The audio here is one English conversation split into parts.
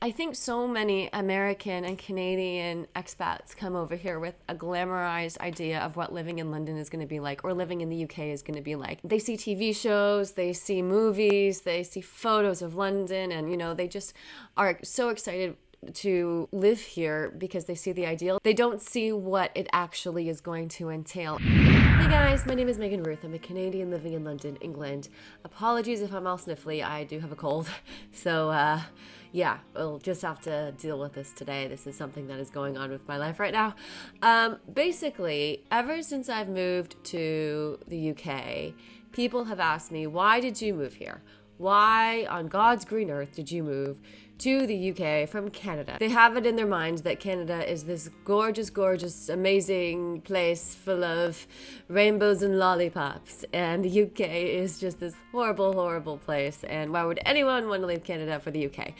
I think so many American and Canadian expats come over here with a glamorized idea of what living in London is going to be like, or living in the UK is going to be like. They see TV shows, they see movies, they see photos of London, and they just are so excited to live here because they see the ideal. They don't see what it actually is going to entail. Hey guys, my name is Megan Ruth. I'm a Canadian living in London, England. Apologies if I'm all sniffly. I do have a cold. So, yeah, we'll just have to deal with this today. This is something that is going on with my life right now. Basically, ever since I've moved to the UK, people have asked me, why did you move here? Why on God's green earth did you move to the UK from Canada? They have it in their minds that Canada is this gorgeous, gorgeous, amazing place full of rainbows and lollipops, and the UK is just this horrible, horrible place, and why would anyone want to leave Canada for the UK?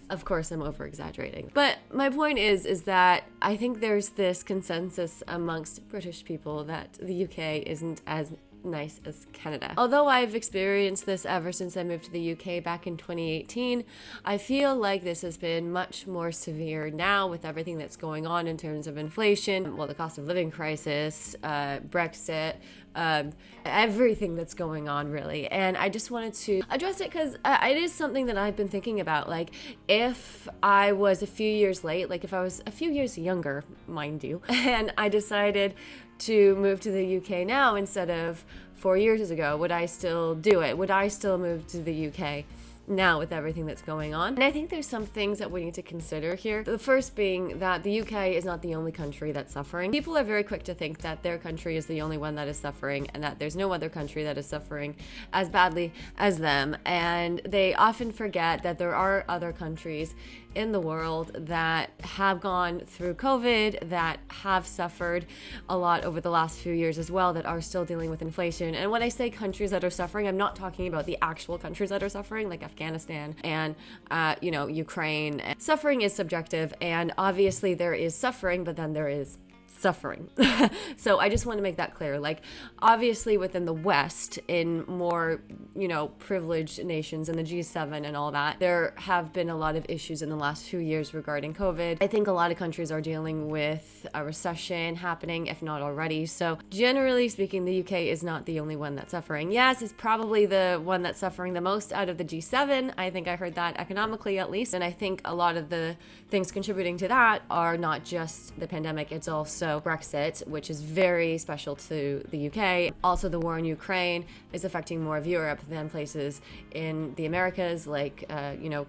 Of course, I'm over-exaggerating. But my point is that I think there's this consensus amongst British people that the UK isn't as nice as Canada. Although I've experienced this ever since I moved to the UK back in 2018, I feel like this has been much more severe now with everything that's going on in terms of inflation, the cost of living crisis, Brexit, everything that's going on really. And I just wanted to address it because it is something that I've been thinking about. Like, if I was a few years late, like if I was a few years younger, mind you, and I decided to move to the UK now instead of 4 years ago, would I still do it? Would I still move to the UK now with everything that's going on? And I think there's some things that we need to consider here. The first being that the UK is not the only country that's suffering. People are very quick to think that their country is the only one that is suffering and that there's no other country that is suffering as badly as them. And they often forget that there are other countries in the world that have gone through COVID, that have suffered a lot over the last few years as well, that are still dealing with inflation. And when I say countries that are suffering, I'm not talking about the actual countries that are suffering, like Afghanistan and, Ukraine. Suffering is subjective, and obviously there is suffering, but then there is suffering. So I just want to make that clear. Like, obviously within the West, in more, privileged nations in the G7 and all that, there have been a lot of issues in the last few years regarding COVID. I think a lot of countries are dealing with a recession happening, if not already. So generally speaking, the UK is not the only one that's suffering. Yes, it's probably the one that's suffering the most out of the G7. I think I heard that economically at least. And I think a lot of the things contributing to that are not just the pandemic, it's also Brexit, which is very special to the UK. Also, the war in Ukraine is affecting more of Europe than places in the Americas, like,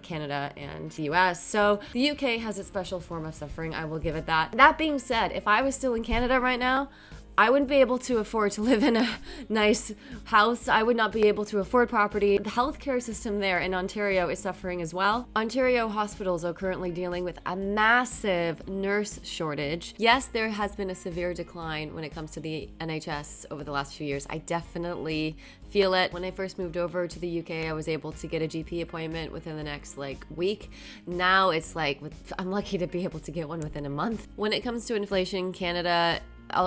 Canada and the US. So the UK has a special form of suffering, I will give it that. That being said, if I was still in Canada right now, I wouldn't be able to afford to live in a nice house. I would not be able to afford property. The healthcare system there in Ontario is suffering as well. Ontario hospitals are currently dealing with a massive nurse shortage. Yes, there has been a severe decline when it comes to the NHS over the last few years. I definitely feel it. When I first moved over to the UK, I was able to get a GP appointment within the next week. Now it's I'm lucky to be able to get one within a month. When it comes to inflation, Canada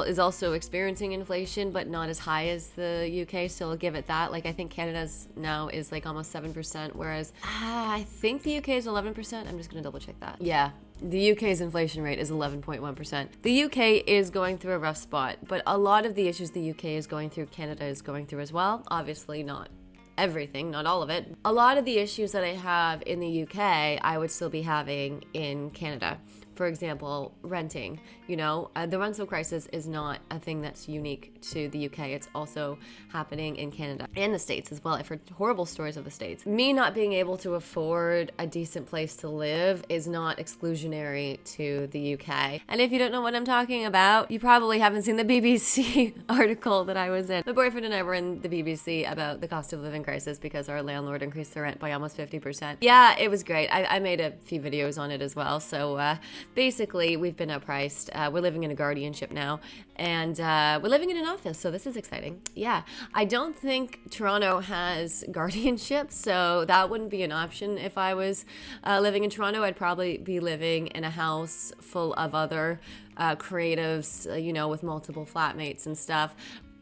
is also experiencing inflation, but not as high as the UK, so I'll give it that. I think Canada's now is almost 7%, whereas I think the UK is 11%. I'm just gonna double check that. Yeah, the UK's inflation rate is 11.1%. The UK is going through a rough spot, but a lot of the issues the UK is going through, Canada is going through as well. Obviously not everything, not all of it. A lot of the issues that I have in the UK, I would still be having in Canada. For example, renting. The rental crisis is not a thing that's unique to the UK. It's also happening in Canada and the States as well. I've heard horrible stories of the States. Me not being able to afford a decent place to live is not exclusionary to the UK. And if you don't know what I'm talking about, you probably haven't seen the BBC article that I was in. My boyfriend and I were in the BBC about the cost of living crisis because our landlord increased the rent by almost 50%. Yeah, it was great. I made a few videos on it as well. So basically, we've been outpriced. We're living in a guardianship now, and we're living in an office, so this is exciting. Yeah, I don't think Toronto has guardianship, so that wouldn't be an option if I was living in Toronto. I'd probably be living in a house full of other creatives, with multiple flatmates and stuff.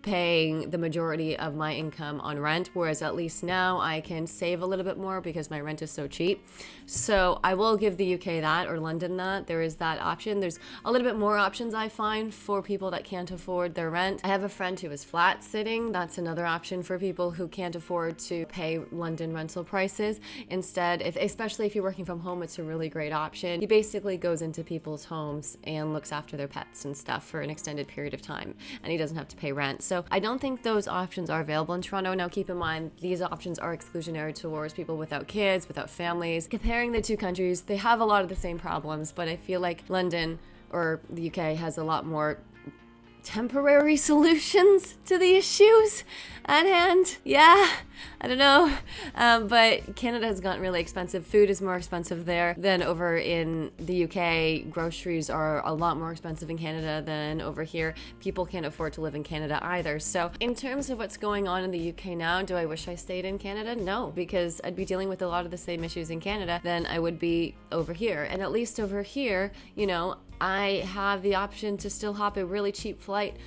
paying the majority of my income on rent, whereas at least now I can save a little bit more because my rent is so cheap. So I will give the UK that, or London that. There is that option. There's a little bit more options I find for people that can't afford their rent. I have a friend who is flat sitting. That's another option for people who can't afford to pay London rental prices. Instead, especially if you're working from home, it's a really great option. He basically goes into people's homes and looks after their pets and stuff for an extended period of time, and he doesn't have to pay rent. So I don't think those options are available in Toronto. Now keep in mind, these options are exclusionary towards people without kids, without families. Comparing the two countries, they have a lot of the same problems, but I feel like London or the UK has a lot more temporary solutions to the issues at hand. Yeah, I don't know. But Canada has gotten really expensive. Food is more expensive there than over in the UK. Groceries are a lot more expensive in Canada than over here. People can't afford to live in Canada either. So in terms of what's going on in the UK now, do I wish I stayed in Canada? No, because I'd be dealing with a lot of the same issues in Canada than I would be over here. And at least over here, you know, I have the option to still hop a really cheap flight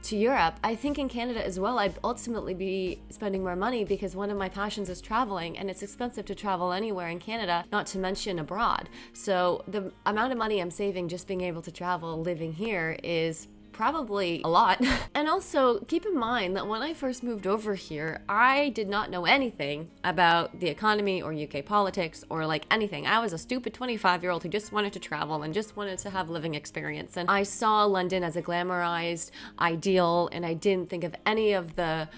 to Europe. I think in Canada as well, I'd ultimately be spending more money because one of my passions is traveling, and it's expensive to travel anywhere in Canada, not to mention abroad. So the amount of money I'm saving just being able to travel living here is probably a lot. And also keep in mind that when I first moved over here, I did not know anything about the economy or UK politics or like anything. I was a stupid 25-year-old who just wanted to travel and just wanted to have living experience. And I saw London as a glamorized ideal, and I didn't think of any of the,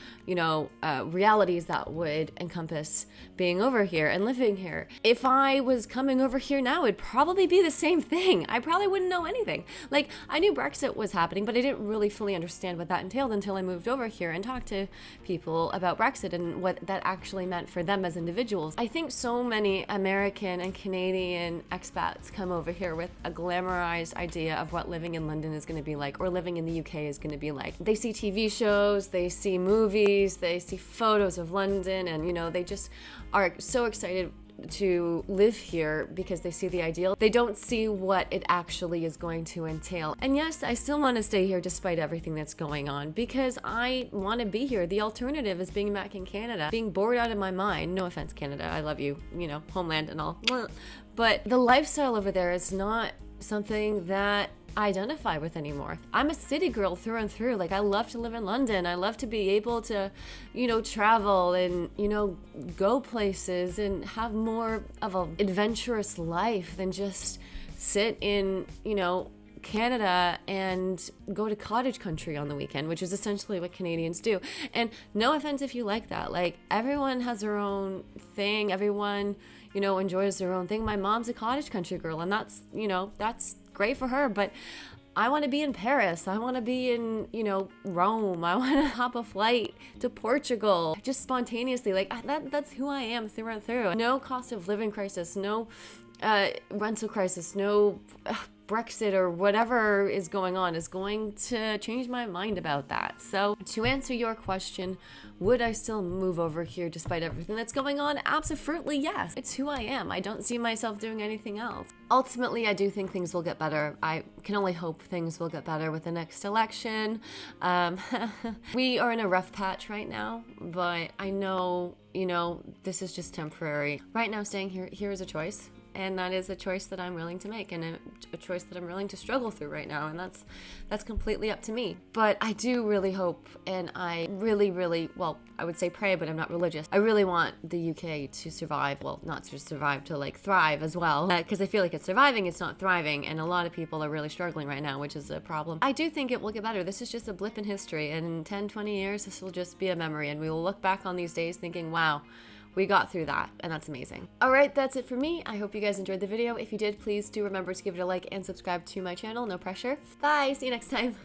realities that would encompass being over here and living here. If I was coming over here now, it'd probably be the same thing. I probably wouldn't know anything. Like, I knew Brexit was happening, but I didn't really fully understand what that entailed until I moved over here and talked to people about Brexit and what that actually meant for them as individuals. I think so many American and Canadian expats come over here with a glamorized idea of what living in London is going to be like, or living in the UK is going to be like. They see TV shows, they see movies, they see photos of London, and they just are so excited to live here because they see the ideal. They don't see what it actually is going to entail. And yes, I still want to stay here despite everything that's going on because I want to be here. The alternative is being back in Canada, being bored out of my mind. No offense, Canada, I love you, homeland and all. But the lifestyle over there is not something that I identify with anymore. I'm a city girl through and through. Like, I love to live in London. I love to be able to, travel and, go places and have more of an adventurous life than just sit in, Canada and go to cottage country on the weekend, which is essentially what Canadians do. And no offense if you like that. Like, everyone has their own thing. Everyone, enjoys their own thing. My mom's a cottage country girl, and that's great for her, but I want to be in Paris. I want to be in, Rome. I want to hop a flight to Portugal just spontaneously. Like, that's who I am through and through. No cost of living crisis, no rental crisis, no Brexit or whatever is going on is going to change my mind about that. So to answer your question, would I still move over here despite everything that's going on? Absolutely, yes. It's who I am. I don't see myself doing anything else. Ultimately, I do think things will get better. I can only hope things will get better with the next election. We are in a rough patch right now, but I know, this is just temporary. Right now, staying here is a choice. And that is a choice that I'm willing to make, and a choice that I'm willing to struggle through right now, and that's completely up to me. But I do really hope, and I really, well, I would say pray, but I'm not religious. I really want the UK to survive. Well, not just survive, to like thrive as well, because I feel like it's surviving, it's not thriving, and a lot of people are really struggling right now, which is a problem. I do think it will get better. This is just a blip in history, and in 10, 20 years, this will just be a memory, and we will look back on these days thinking, wow, we got through that, and that's amazing. All right, that's it for me. I hope you guys enjoyed the video. If you did, please do remember to give it a like and subscribe to my channel. No pressure. Bye, see you next time.